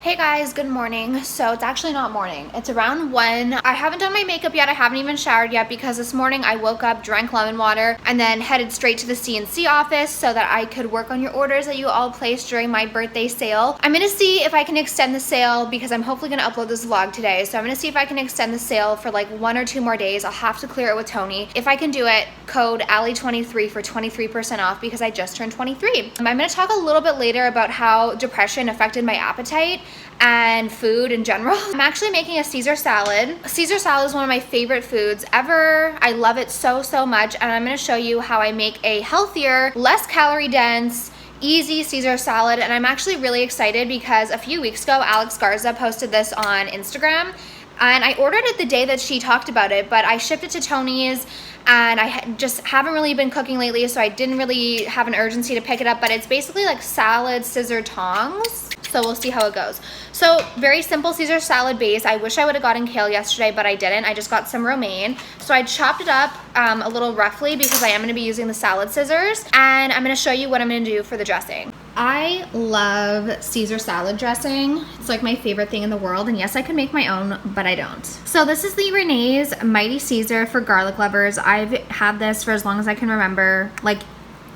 Hey guys, good morning. So it's actually not morning. It's around 1. I haven't done my makeup yet. I haven't even showered yet because this morning I woke up, drank lemon water, and then headed straight to the CNC office so that I could work on your orders that you all placed during my birthday sale. I'm gonna see if I can extend the sale because I'm hopefully gonna upload this vlog today. So I'm gonna see if I can extend the sale for like 1 or 2 more days. I'll have to clear it with Tony. If I can do it, code Allie23 for 23% off because I just turned 23. I'm gonna talk a little bit later about how depression affected my appetite and food in general. I'm actually making a Caesar salad. Caesar salad is one of my favorite foods ever. I love it so much, and I'm gonna show you how I make a healthier, less calorie dense, easy Caesar salad. And I'm actually really excited because a few weeks ago Alex Garza posted this on Instagram and I ordered it the day that she talked about it, but I shipped it to Tony's and I just haven't really been cooking lately, so I didn't really have an urgency to pick it up. But it's basically like salad scissor tongs, so we'll see how it goes. So very simple Caesar salad base. I wish I would have gotten kale yesterday, but I didn't. I just got some romaine. So I chopped it up a little roughly because I am gonna be using the salad scissors, and I'm gonna show you what I'm gonna do for the dressing. I love Caesar salad dressing. It's like my favorite thing in the world, and yes, I could make my own, but I don't. So this is the Renee's Mighty Caesar for garlic lovers. I've had this for as long as I can remember. Like,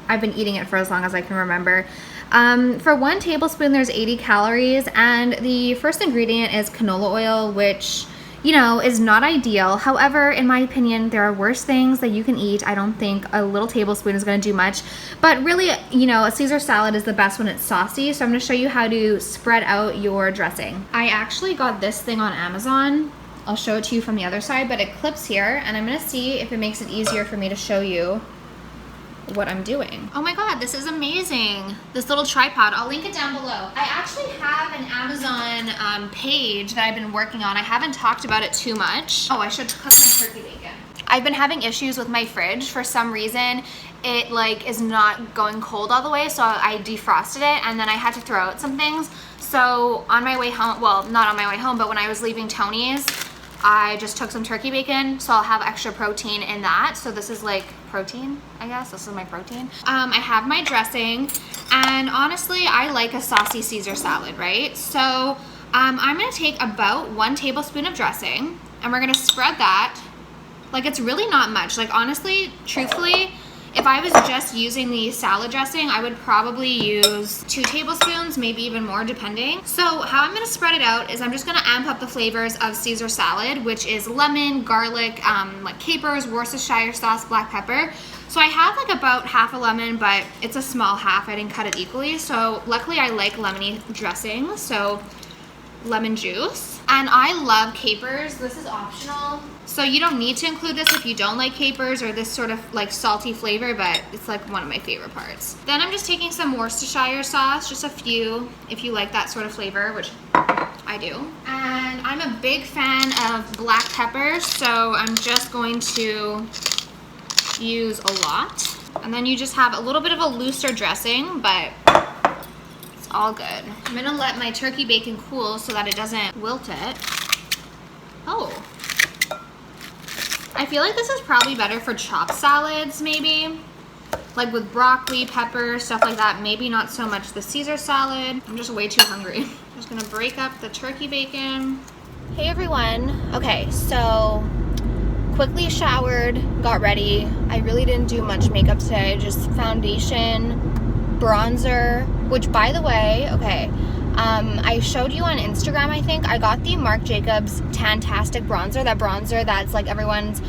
I've been eating it for as long as I can remember. For 1 tablespoon, there's 80 calories, and the first ingredient is canola oil, which, you know, is not ideal. However, in my opinion, there are worse things that you can eat. I don't think a little tablespoon is going to do much, but really, you know, a Caesar salad is the best when it's saucy. So I'm going to show you how to spread out your dressing. I actually got this thing on Amazon. I'll show it to you from the other side, but it clips here, and I'm going to see if it makes it easier for me to show you what I'm doing. Oh my god, this is amazing. This little tripod, I'll link it down below. I actually have an Amazon page that I've been working on. I haven't talked about it too much. Oh, I should cook some turkey bacon. I've been having issues with my fridge for some reason. It like is not going cold all the way, so I defrosted it and then I had to throw out some things. So on my way home, well, not on my way home, but when I was leaving Tony's, I just took some turkey bacon, so I'll have extra protein in that. So this is like protein, I guess. This is my protein. I have my dressing, and honestly, I like a saucy Caesar salad, right? So I'm gonna take about 1 tablespoon of dressing, and we're gonna spread that. Like, it's really not much. Like, honestly, truthfully, if I was just using the salad dressing, I would probably use 2 tablespoons, maybe even more, depending. So how I'm gonna spread it out is I'm just gonna amp up the flavors of Caesar salad, which is lemon, garlic, like capers, Worcestershire sauce, black pepper. So I have like about half a lemon, but it's a small half. I didn't cut it equally. So luckily I like lemony dressing, so lemon juice. And I love capers. This is optional. So you don't need to include this if you don't like capers or this sort of like salty flavor, but it's like one of my favorite parts. Then I'm just taking some Worcestershire sauce, just a few, if you like that sort of flavor, which I do. And I'm a big fan of black pepper, so I'm just going to use a lot. And then you just have a little bit of a looser dressing, but it's all good. I'm gonna let my turkey bacon cool so that it doesn't wilt it. Oh. I feel like this is probably better for chopped salads, maybe. Like with broccoli, pepper, stuff like that. Maybe not so much the Caesar salad. I'm just way too hungry. I'm just gonna break up the turkey bacon. Hey everyone. Okay, so quickly showered, got ready. I really didn't do much makeup today, just foundation, bronzer, which by the way, okay, I showed you on Instagram, I think. I got the Marc Jacobs Tantastic bronzer, that bronzer that's like everyone's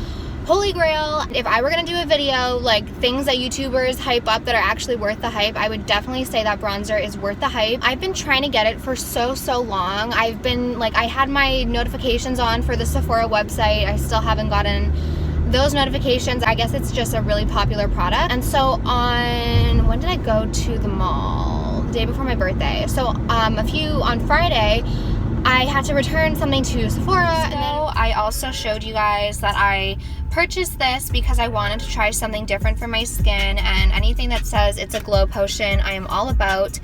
holy grail. If I were gonna do a video, like things that YouTubers hype up that are actually worth the hype, I would definitely say that bronzer is worth the hype. I've been trying to get it for so long. I've been like, I had my notifications on for the Sephora website. I still haven't gotten those notifications. I guess it's just a really popular product. And so when did I go to the mall? The day before my birthday. So on Friday, I had to return something to Sephora. And then I also showed you guys that I purchased this because I wanted to try something different for my skin, and anything that says it's a glow potion, I am all about.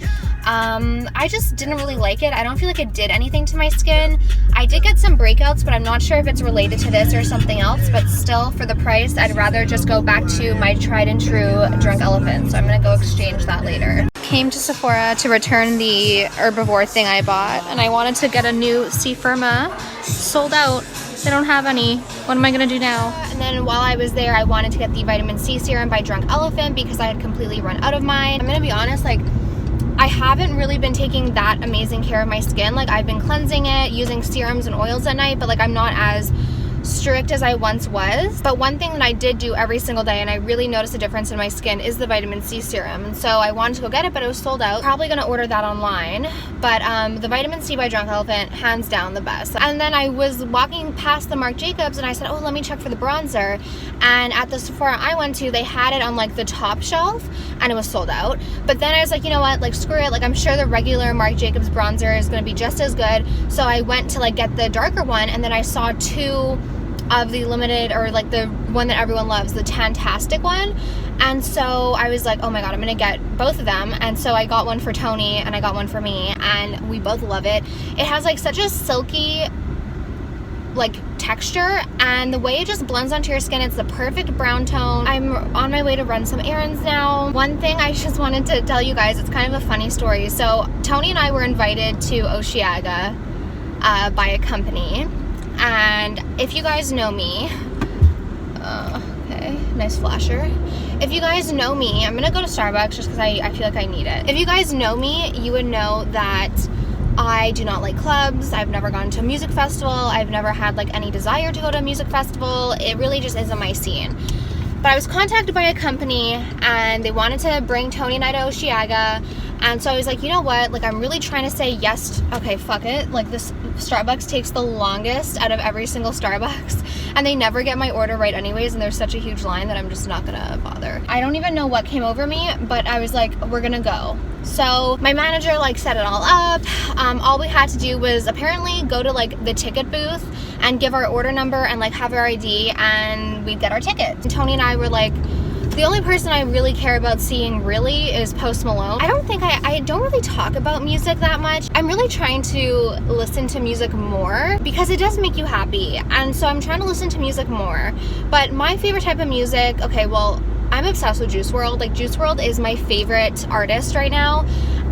I just didn't really like it. I don't feel like it did anything to my skin. I did get some breakouts, but I'm not sure if it's related to this or something else, but still, for the price, I'd rather just go back to my tried and true Drunk Elephant. So I'm gonna go exchange that later. came to Sephora to return the herbivore thing I bought, and I wanted to get a new C Firma. Sold out. They don't have any. What am I gonna do now? And then while I was there, I wanted to get the vitamin C serum by Drunk Elephant because I had completely run out of mine. I'm gonna be honest, like, I haven't really been taking that amazing care of my skin. Like, I've been cleansing it, using serums and oils at night, but like, I'm not as strict as I once was. But one thing that I did do every single day, and I really noticed a difference in my skin, is the vitamin C serum. And so I wanted to go get it, but it was sold out. Probably gonna order that online. But the vitamin C by Drunk Elephant, hands down the best. And then I was walking past the Marc Jacobs and I said, oh, let me check for the bronzer. And at the Sephora I went to, they had it on like the top shelf and it was sold out. But then I was like, you know what, like, screw it. Like, I'm sure the regular Marc Jacobs bronzer is gonna be just as good. So I went to like get the darker one, and then I saw two of the limited, or like the one that everyone loves, the Tantastic one. And so I was like, oh my god, I'm gonna get both of them. And so I got one for Tony and I got one for me, and we both love it. It has like such a silky like texture, and the way it just blends onto your skin, it's the perfect brown tone. I'm on my way to run some errands now. One thing I just wanted to tell you guys, it's kind of a funny story. So Tony and I were invited to Oceaga by a company. And if you guys know me, okay, nice flasher. If you guys know me, I'm gonna go to Starbucks just because I feel like I need it. If you guys know me, you would know that I do not like clubs. I've never gone to a music festival. I've never had like any desire to go to a music festival. It really just isn't my scene. But I was contacted by a company and they wanted to bring Tony and I to Oceaga. And so I was like, you know what, like, I'm really trying to say yes. Okay, fuck it. Like, this Starbucks takes the longest out of every single Starbucks, and they never get my order right anyways, and there's such a huge line that I'm just not gonna bother. I don't even know what came over me, but I was like, we're gonna go. So my manager like set it all up. All we had to do was apparently go to like the ticket booth and give our order number and like have our ID, and we'd get our ticket. And Tony and I were like, the only person I really care about seeing really is Post Malone. I don't think I don't really talk about music that much. I'm really trying to listen to music more because it does make you happy. And so I'm trying to listen to music more. But my favorite type of music, okay, well, I'm obsessed with Juice WRLD. Like, Juice WRLD is my favorite artist right now.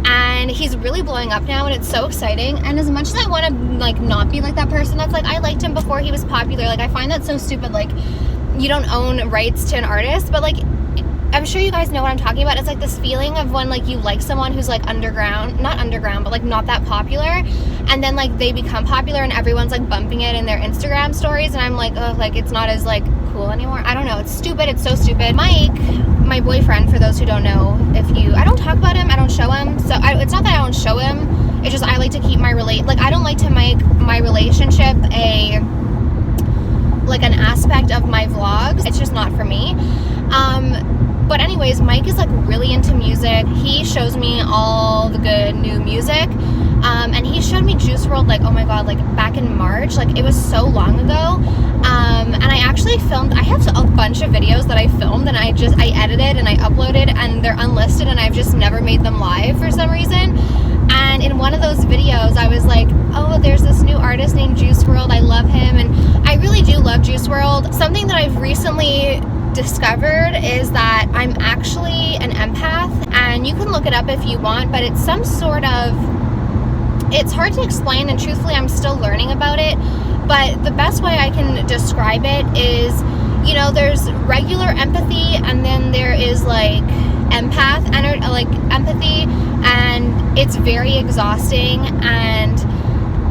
And he's really blowing up now, and it's so exciting. And as much as I want to like not be like that person that's like, I liked him before he was popular, like, I find that so stupid. Like, you don't own rights to an artist, but like, I'm sure you guys know what I'm talking about. It's like this feeling of when like you like someone who's like underground, not underground, but like not that popular, and then like they become popular and everyone's like bumping it in their Instagram stories, and I'm like, oh, like it's not as like cool anymore. I don't know, it's stupid, it's so stupid. Mike, my boyfriend, for those who don't know, I don't talk about him, I don't show him, so it's not that I don't show him, it's just I like to keep my I don't like to make my relationship like an aspect of my vlogs. It's just not for me. But anyways, Mike is like really into music. He shows me all the good new music. And he showed me Juice WRLD, like, oh my god, like back in March. Like, it was so long ago. And I actually I have a bunch of videos that I filmed and I edited and I uploaded, and they're unlisted, and I've just never made them live for some reason. And in one of those videos, I was like, oh, there's this new artist named Juice WRLD. I love him. And I really do love Juice WRLD. Something that I've recently discovered is that I'm actually an empath, and you can look it up if you want, but it's some sort of, it's hard to explain, and truthfully I'm still learning about it, but the best way I can describe it is, you know, there's regular empathy, and then there is like empathy, and it's very exhausting, and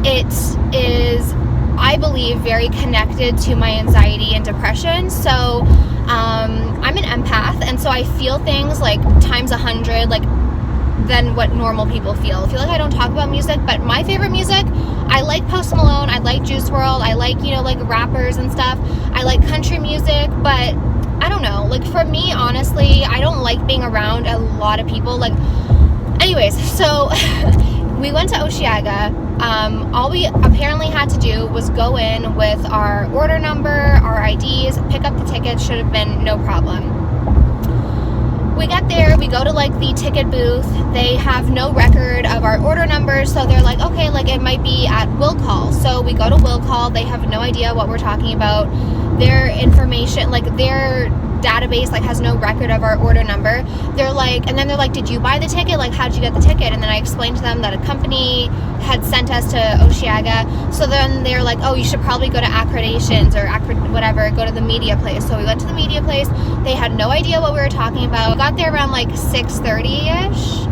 it is, I believe, very connected to my anxiety and depression. So I'm an empath, and so I feel things like times 100 like than what normal people feel. I feel like I don't talk about music, but my favorite music, I like Post Malone, I like Juice WRLD, I like, you know, like rappers and stuff. I like country music, but I don't know, like for me, honestly, I don't like being around a lot of people. Like, anyways, so we went to Oceaga. All we apparently had to do was go in with our order number, our IDs, pick up the tickets, should have been no problem. We get there, we go to like the ticket booth, they have no record of our order numbers, so they're like, okay, like it might be at at Will Call. So we go to Will Call. They have no idea what we're talking about. Their information, like their database, like has no record of our order number. They're like, and then they're like, did you buy the ticket? Like, how did you get the ticket? And then I explained to them that a company had sent us to Osheaga. So then they're like, oh, you should probably go to accreditations or whatever, go to the media place. So we went to the media place. They had no idea what we were talking about. We got there around like 6:30-ish.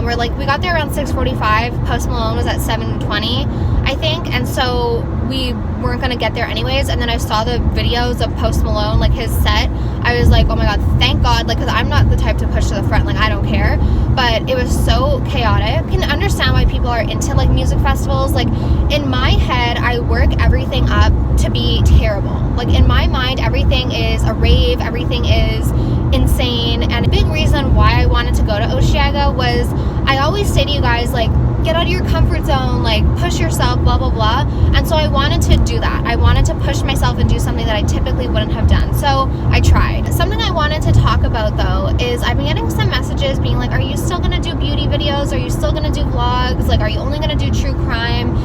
Or like we got there around 6:45. Post Malone was at 7:20, I think. And so we weren't going to get there anyways. And then I saw the videos of Post Malone, like his set. I was like, oh my God, thank God. Like, because I'm not the type to push to the front. Like, I don't care. But it was so chaotic. I can understand why people are into like music festivals. Like in my head, I work everything up to be terrible. Like in my mind, everything is a rave. Everything is insane. And a big reason why I wanted to go to Osheaga was I always say to you guys, like, get out of your comfort zone, like push yourself, blah, blah, blah. And so I wanted to do that. I wanted to push myself and do something that I typically wouldn't have done. So I tried. Something I wanted to talk about though is I've been getting some messages being like, are you still going to do beauty videos? Are you still going to do vlogs? Like, are you only going to do true crime?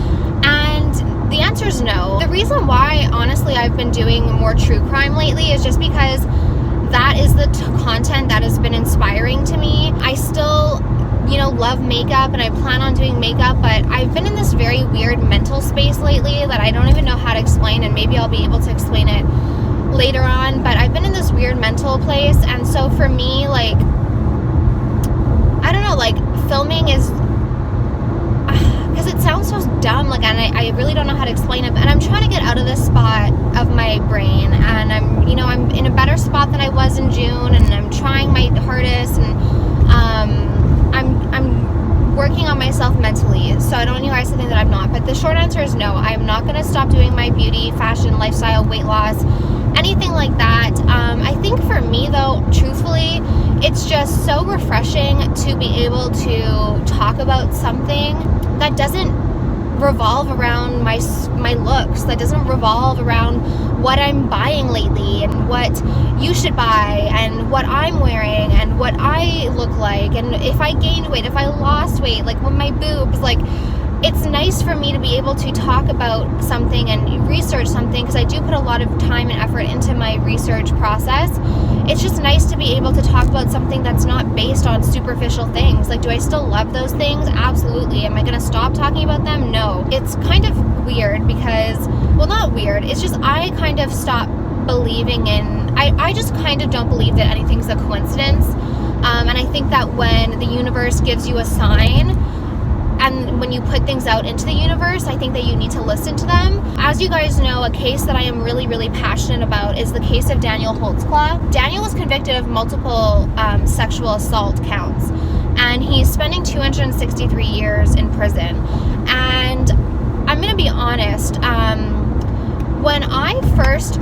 And the answer is no. The reason why, honestly, I've been doing more true crime lately is just because that is the content that has been inspiring to me. I still, you know, love makeup and I plan on doing makeup, but I've been in this very weird mental space lately that I don't even know how to explain, and maybe I'll be able to explain it later on. But I've been in this weird mental place, and so for me, like, I don't know, like filming is, because it sounds so dumb, like, and I really don't know how to explain it, and I'm trying to get out of this spot of my brain, and I'm, you know, I'm in a better spot than I was in June, and I'm trying my hardest, and I'm working on myself mentally, so I don't want you guys to think that I'm not. But the short answer is no. I'm not going to stop doing my beauty, fashion, lifestyle, weight loss, anything like that. I think for me though, truthfully, it's just so refreshing to be able to talk about something that doesn't revolve around my looks, that doesn't revolve around what I'm buying lately and what you should buy and what I'm wearing and what I look like and if I gained weight, if I lost weight, like with my boobs. Like, it's nice for me to be able to talk about something and research something, because I do put a lot of time and effort into my research process. It's just nice to be able to talk about something that's not based on superficial things. Like, do I still love those things? Absolutely. Am I going to stop talking about them? No. It's kind of weird because, well, not weird. It's just I kind of stopped believing in, I just kind of don't believe that anything's a coincidence. And I think that when the universe gives you a sign, and when you put things out into the universe, I think that you need to listen to them. As you guys know, a case that I am really, really passionate about is the case of Daniel Holtzclaw. Daniel was convicted of multiple sexual assault counts, and he's spending 263 years in prison. And I'm gonna be honest, when I first,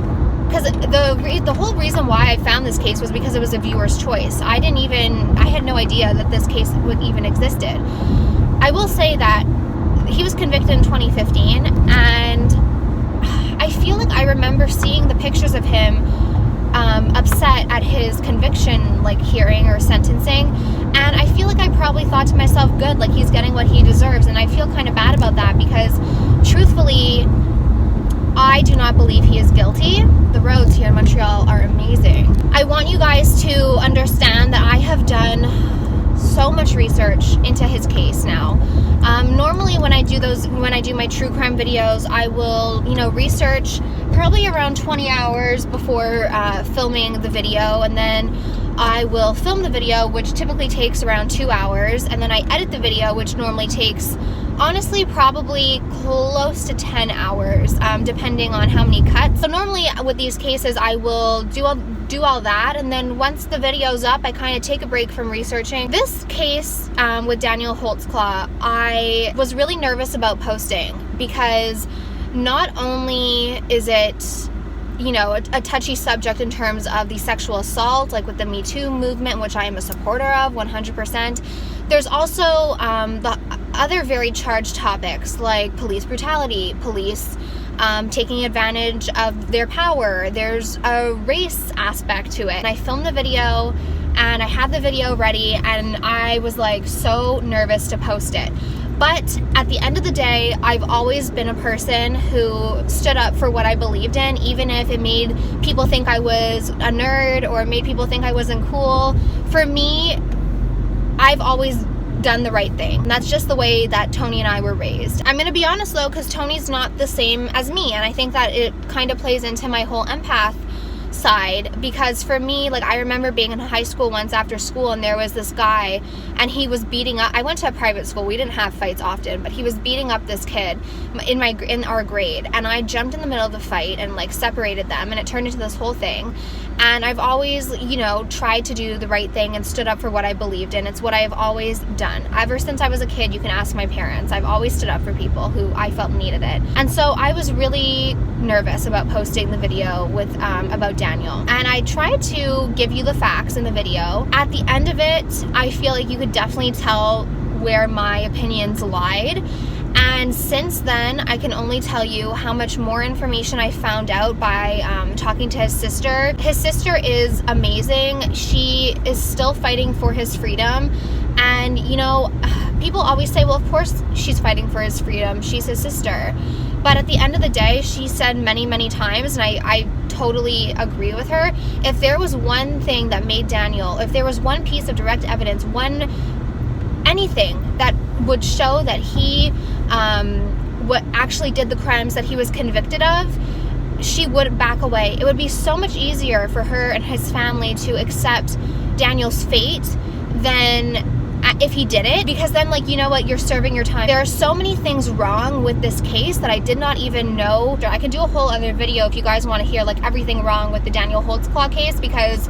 because the whole reason why I found this case was because it was a viewer's choice. I had no idea that this case would even existed. I will say that he was convicted in 2015, and I feel like I remember seeing the pictures of him upset at his conviction, like hearing or sentencing, and I feel like I probably thought to myself, good, like he's getting what he deserves. And I feel kind of bad about that because truthfully, I do not believe he is guilty. The roads here in Montreal are amazing. I want you guys to understand that I have done so much research into his case now. Normally when I do my true crime videos, I will, you know, research probably around 20 hours before filming the video, and then I will film the video, which typically takes around 2 hours, and then I edit the video, which normally takes, honestly, probably close to 10 hours, depending on how many cuts. So normally with these cases, I will do all that, and then once the video's up, I kind of take a break from researching. This case with Daniel Holtzclaw, I was really nervous about posting because not only is it, you know, a touchy subject in terms of the sexual assault, like with the Me Too movement, which I am a supporter of 100%. There's also the other very charged topics like police brutality, police taking advantage of their power. There's a race aspect to it. And I filmed the video and I had the video ready and I was like so nervous to post it. But at the end of the day, I've always been a person who stood up for what I believed in, even if it made people think I was a nerd or made people think I wasn't cool. For me, I've always done the right thing. And that's just the way that Tony and I were raised. I'm gonna be honest though, because Tony's not the same as me, and I think that it kind of plays into my whole empath side, because for me, like, I remember being in high school once after school, and there was this guy, and he was beating up, I went to a private school, we didn't have fights often, but he was beating up this kid in our grade, and I jumped in the middle of the fight and like separated them, and it turned into this whole thing. And I've always, you know, tried to do the right thing and stood up for what I believed in. It's what I've always done. Ever since I was a kid, you can ask my parents. I've always stood up for people who I felt needed it. And so I was really nervous about posting the video with about Daniel. And I tried to give you the facts in the video. At the end of it, I feel like you could definitely tell where my opinions lied. And since then, I can only tell you how much more information I found out by talking to his sister. His sister is amazing. She is still fighting for his freedom. And, you know, people always say, well, of course she's fighting for his freedom. She's his sister. But at the end of the day, she said many, many times, and I totally agree with her, if there was one thing that made Daniel, if there was one piece of direct evidence, anything that would show that he what actually did the crimes that he was convicted of, she would back away. It would be so much easier for her and his family to accept Daniel's fate than if he did it, because then, like, you know what, you're serving your time. There are so many things wrong with this case that I did not even know. I could do a whole other video if you guys want to hear like everything wrong with the Daniel Holtzclaw case, because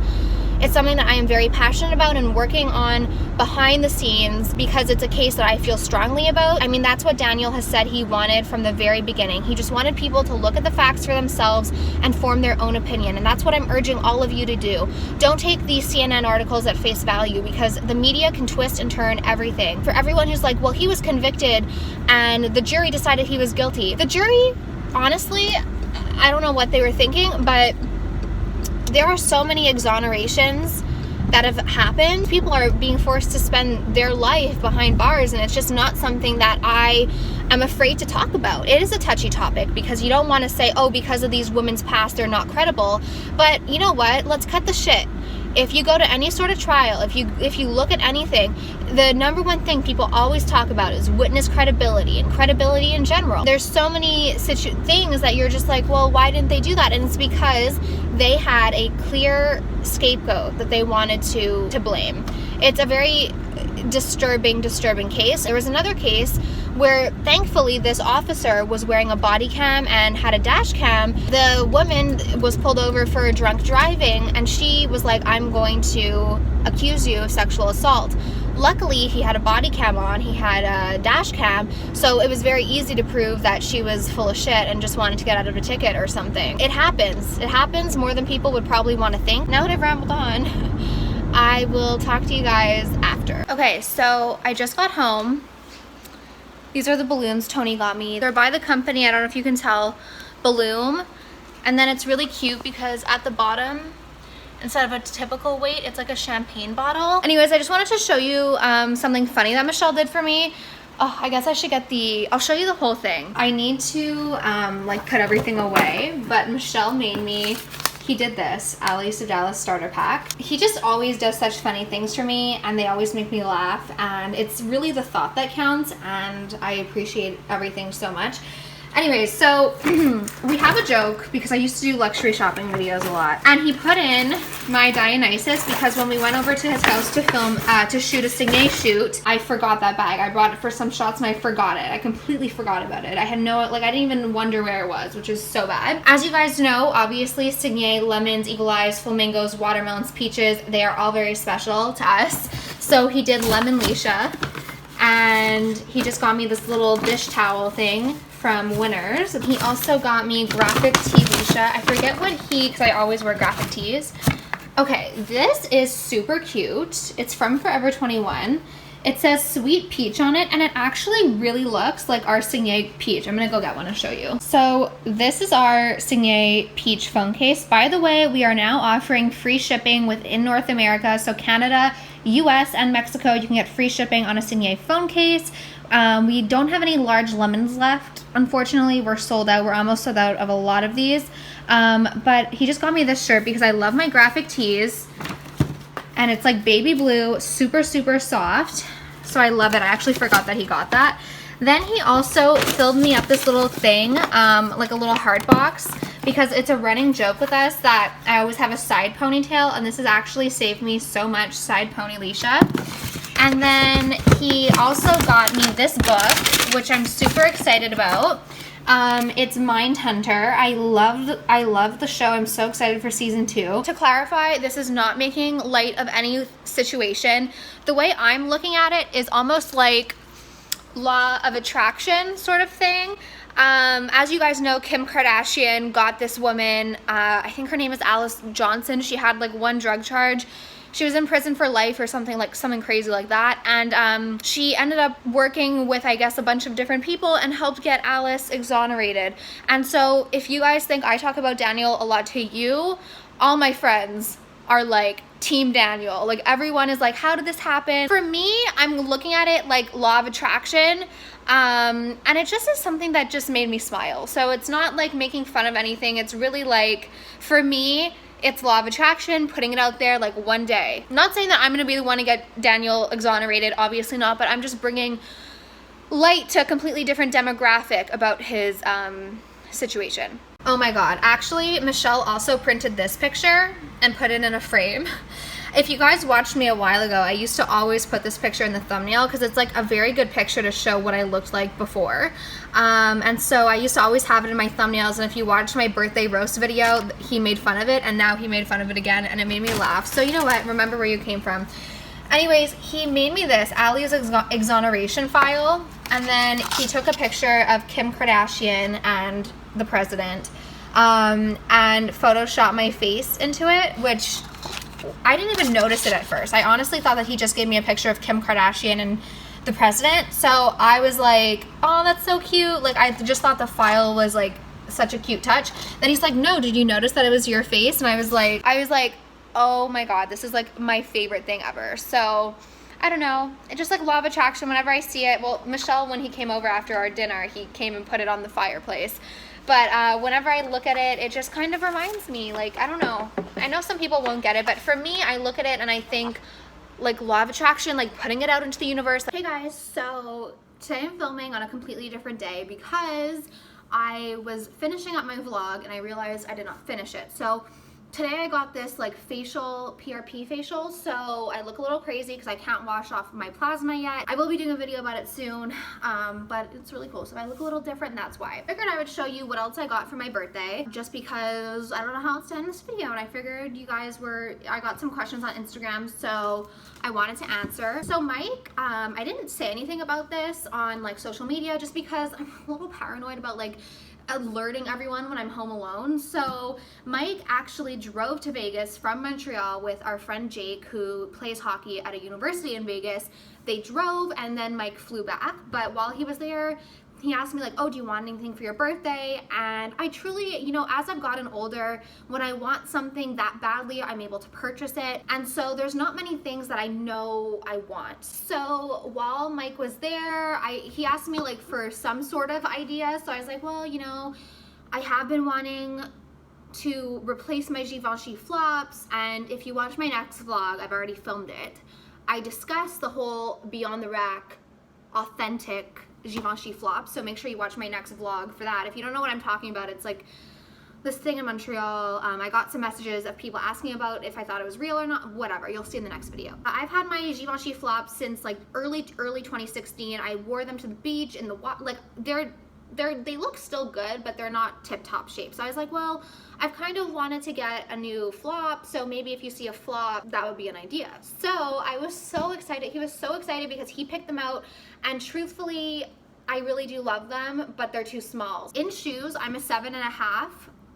it's something that I am very passionate about and working on behind the scenes, because it's a case that I feel strongly about. I mean, that's what Daniel has said he wanted from the very beginning. He just wanted people to look at the facts for themselves and form their own opinion. And that's what I'm urging all of you to do. Don't take these CNN articles at face value, because the media can twist and turn everything. For everyone who's like, well, he was convicted and the jury decided he was guilty. The jury, honestly, I don't know what they were thinking, but there are so many exonerations that have happened. People are being forced to spend their life behind bars, and it's just not something that I am afraid to talk about. It is a touchy topic, because you don't want to say, oh, because of these women's past, they're not credible. But you know what? Let's cut the shit. If you go to any sort of trial, if you look at anything, the number one thing people always talk about is witness credibility and credibility in general. There's so many things that you're just like, well, why didn't they do that? And it's because they had a clear scapegoat that they wanted to blame. It's a very disturbing case. There was another case where thankfully this officer was wearing a body cam and had a dash cam. The woman was pulled over for drunk driving, and she was like, I'm going to accuse you of sexual assault. Luckily, he had a body cam on, he had a dash cam, so it was very easy to prove that she was full of shit and just wanted to get out of a ticket or something. It happens more than people would probably want to think. Now that I've rambled on, I will talk to you guys after. Okay, so I just got home. These are the balloons Tony got me. They're by the company, I don't know if you can tell, Balloon. And then it's really cute because at the bottom, instead of a typical weight, it's like a champagne bottle. Anyways, I just wanted to show you something funny that Michelle did for me. Oh, I guess I should get I'll show you the whole thing. I need to like put everything away, but Michelle made me, he did this, Allie Sevdalis starter pack. He just always does such funny things for me, and they always make me laugh, and it's really the thought that counts, and I appreciate everything so much. Anyways, so we have a joke, because I used to do luxury shopping videos a lot, and he put in my Dionysus because when we went over to his house to film, to shoot a Signet shoot, I forgot that bag. I brought it for some shots and I forgot it. I completely forgot about it. I had no, like, I didn't even wonder where it was, which is so bad. As you guys know, obviously Signet, lemons, eagle eyes, flamingos, watermelons, peaches, they are all very special to us. So he did lemon Leisha, and he just got me this little dish towel thing from Winners. He also got me graphic tee Leisha. I forget what because I always wear graphic tees. Okay, this is super cute. It's from Forever 21. It says Sweet Peach on it, and it actually really looks like our Signet Peach. I'm gonna go get one and show you. So this is our Signet Peach phone case. By the way, we are now offering free shipping within North America, so Canada, US and Mexico, you can get free shipping on a Signet phone case. We don't have any large lemons left. Unfortunately, we're sold out. We're almost sold out of a lot of these. But he just got me this shirt because I love my graphic tees. And it's like baby blue, super, super soft. So I love it. I actually forgot that he got that. Then he also filled me up this little thing, like a little heart box, because it's a running joke with us that I always have a side ponytail, and this has actually saved me so much, Side Pony Leisha. And then he also got me this book, which I'm super excited about. It's Mindhunter. I love the show. I'm so excited for season 2. To clarify, this is not making light of any situation. The way I'm looking at it is almost like law of attraction sort of thing. As you guys know, Kim Kardashian got this woman, I think her name is Alice Johnson. She had like 1 drug charge. She was in prison for life or something crazy like that. And she ended up working with, I guess, a bunch of different people and helped get Alice exonerated. And so if you guys think I talk about Daniel a lot to you, all my friends are like Team Daniel. Like everyone is like, how did this happen? For me, I'm looking at it like law of attraction. And it just is something that just made me smile. So it's not like making fun of anything. It's really like, for me, it's law of attraction, putting it out there like one day. Not saying that I'm gonna be the one to get Daniel exonerated, obviously not, but I'm just bringing light to a completely different demographic about his situation. Oh my God, actually, Michelle also printed this picture and put it in a frame. If you guys watched me a while ago, I used to always put this picture in the thumbnail because it's like a very good picture to show what I looked like before. And so I used to always have it in my thumbnails, and if you watched my birthday roast video, he made fun of it, and now he made fun of it again, and it made me laugh. So you know what? Remember where you came from. Anyways, he made me this, Allie's exoneration file, and then he took a picture of Kim Kardashian and the president, and photoshopped my face into it, which I didn't even notice it at first. I honestly thought that he just gave me a picture of Kim Kardashian and the president. So I was like, oh, that's so cute. Like, I just thought the file was like such a cute touch. Then he's like, no, did you notice that it was your face? And I was like, oh my God, this is like my favorite thing ever. So I don't know. It's just like law of attraction whenever I see it. Well, Michelle, when he came over after our dinner, he came and put it on the fireplace. But whenever I look at it, it just kind of reminds me, like, I don't know. I know some people won't get it, but for me, I look at it and I think, like, law of attraction, like, putting it out into the universe. Hey guys, so today I'm filming on a completely different day because I was finishing up my vlog and I realized I did not finish it. So today I got this like facial, PRP facial, so I look a little crazy because I can't wash off my plasma yet. I will be doing a video about it soon, but it's really cool. So if I look a little different, that's why. I figured I would show you what else I got for my birthday, just because I don't know how else to end this video, and I figured you guys I got some questions on Instagram, so I wanted to answer. So Mike, I didn't say anything about this on like social media just because I'm a little paranoid about like alerting everyone when I'm home alone. So Mike actually drove to Vegas from Montreal with our friend Jake, who plays hockey at a university in Vegas. They drove and then Mike flew back, but while he was there, he asked me like, oh, do you want anything for your birthday? And I truly, you know, as I've gotten older, when I want something that badly, I'm able to purchase it. And so there's not many things that I know I want. So while Mike was there, he asked me like for some sort of idea. So I was like, well, you know, I have been wanting to replace my Givenchy flops. And if you watch my next vlog, I've already filmed it. I discussed the whole Beyond the Rack authentic Givenchy flops, so make sure you watch my next vlog for that. If you don't know what I'm talking about, it's like this thing in Montreal. I got some messages of people asking about if I thought it was real or not. Whatever, you'll see in the next video. I've had my Givenchy flops since like early 2016. I wore them to the beach in the like they look still good, but they're not tip-top shape. So I was like, well, I've kind of wanted to get a new flop, so maybe if you see a flop, that would be an idea. So I was so excited. He was so excited because he picked them out, and truthfully, I really do love them, but they're too small. In shoes, I'm a 7.5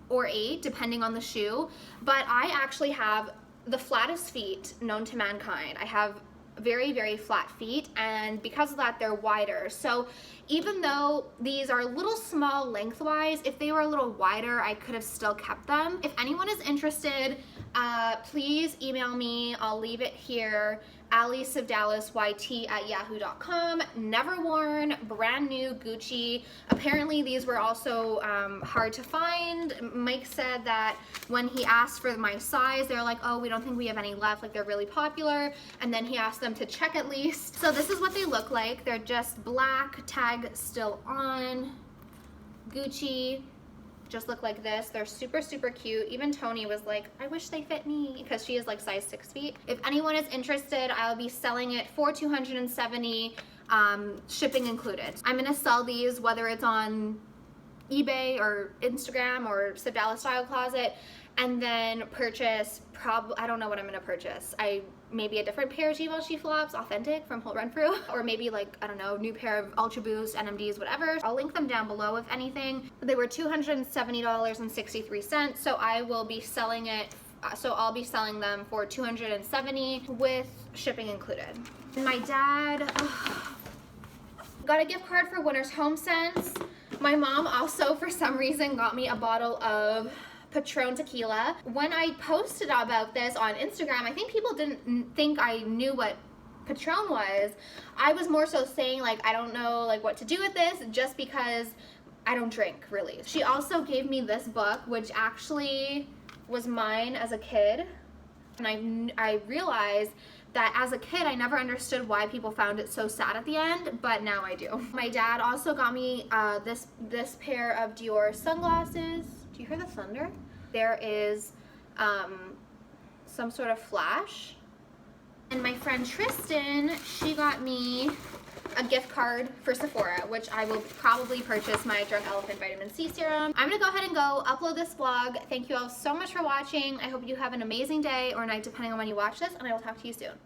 or 8, depending on the shoe, but I actually have the flattest feet known to mankind. I have very, very flat feet, and because of that, they're wider. So Even though these are a little small lengthwise, if they were a little wider, I could have still kept them. If anyone is interested, please email me. I'll leave it here. Allie Sevdalis@yahoo.com. Never worn, brand new Gucci. Apparently these were also hard to find. Mike said that when he asked for my size, they're like, oh, we don't think we have any left, like they're really popular. And then he asked them to check at least. So this is what they look like. They're just black, tag still on, Gucci. Just look like this. They're super, super cute. Even Tony was like, I wish they fit me, because she is like size 6 feet. If anyone is interested, I'll be selling it for $270, shipping included. I'm gonna sell these whether it's on eBay or Instagram or Sevdalis Style Closet, and then purchase I don't know what I'm gonna purchase. Maybe a different pair of Givenchy flops, authentic from Holt Renfrew, or maybe like, I don't know, new pair of Ultra Boost, NMDs, whatever. I'll link them down below if anything. They were $270.63, so I will be selling it, so I'll be selling them for $270 with shipping included. And my dad got a gift card for Winter's Home Sense. My mom also, for some reason, got me a bottle of Patron tequila. When I posted about this on Instagram, I think people didn't think I knew what Patron was. I was more so saying like, I don't know like what to do with this, just because I don't drink really. She also gave me this book, which actually was mine as a kid. And I realized that as a kid, I never understood why people found it so sad at the end, but now I do. My dad also got me this pair of Dior sunglasses. Do you hear the thunder? There is some sort of flash. And my friend Tristan, she got me a gift card for Sephora, which I will probably purchase my Drunk Elephant Vitamin C Serum. I'm gonna go ahead and go upload this vlog. Thank you all so much for watching. I hope you have an amazing day or night depending on when you watch this, and I will talk to you soon.